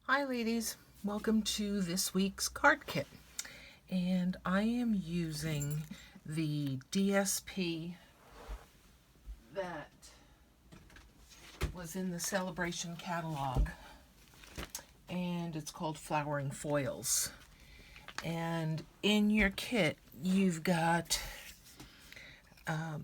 Hi ladies, welcome to this week's card kit, and I am using the DSP that was in the Celebration catalog, and it's called Flowering Foils. And in your kit you've got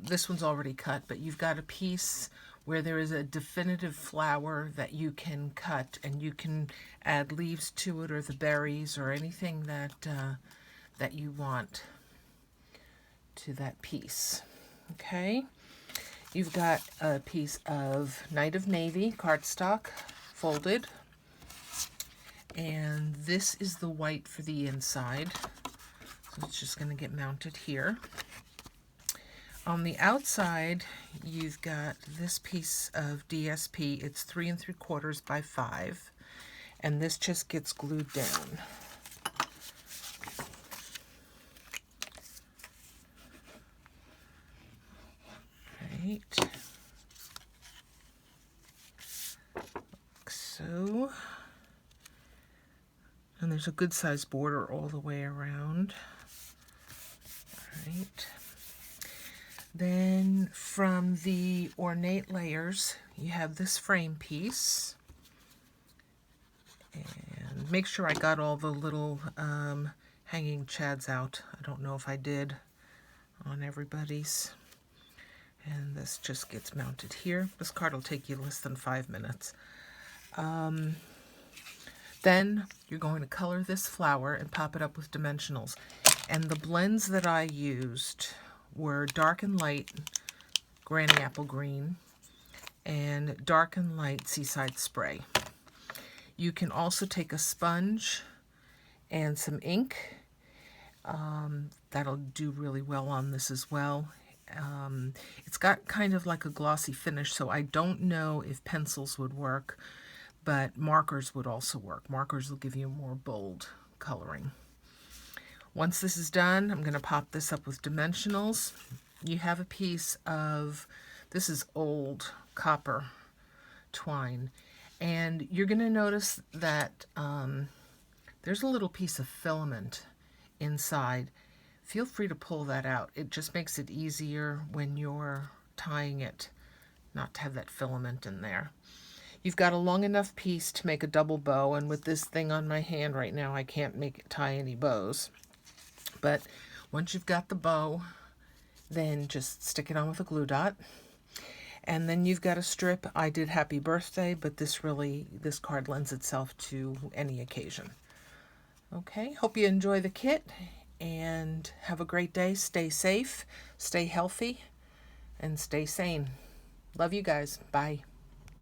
this one's already cut, but you've got a piece where there is a definitive flower that you can cut, and you can add leaves to it or the berries or anything that you want to that piece. Okay, you've got a piece of Night of Navy cardstock folded, and this is the white for the inside, so it's just going to get mounted here. On the outside, you've got this piece of DSP. It's 3 3/4 by 5, and this just gets glued down. Right. Like so. And there's a good sized border all the way around. Right. Then from the ornate layers, you have this frame piece. And make sure I got all the little hanging chads out. I don't know if I did on everybody's. And this just gets mounted here. This card will take you less than 5 minutes. Then you're going to color this flower and pop it up with dimensionals. And the blends that I used were dark and light Granny Apple Green and dark and light Seaside Spray. You can also take a sponge and some ink. That'll do really well on this as well. It's got kind of like a glossy finish, so I don't know if pencils would work, but markers would also work. Markers will give you more bold coloring. Once this is done, I'm going to pop this up with dimensionals. You have a piece of, this is old copper twine, and you're going to notice that there's a little piece of filament inside. Feel free to pull that out. It just makes it easier when you're tying it not to have that filament in there. You've got a long enough piece to make a double bow, and with this thing on my hand right now, I can't tie any bows. But once you've got the bow, then just stick it on with a glue dot. And then you've got a strip. I did Happy Birthday, but this card lends itself to any occasion. Okay, hope you enjoy the kit and have a great day. Stay safe, stay healthy, and stay sane. Love you guys. Bye.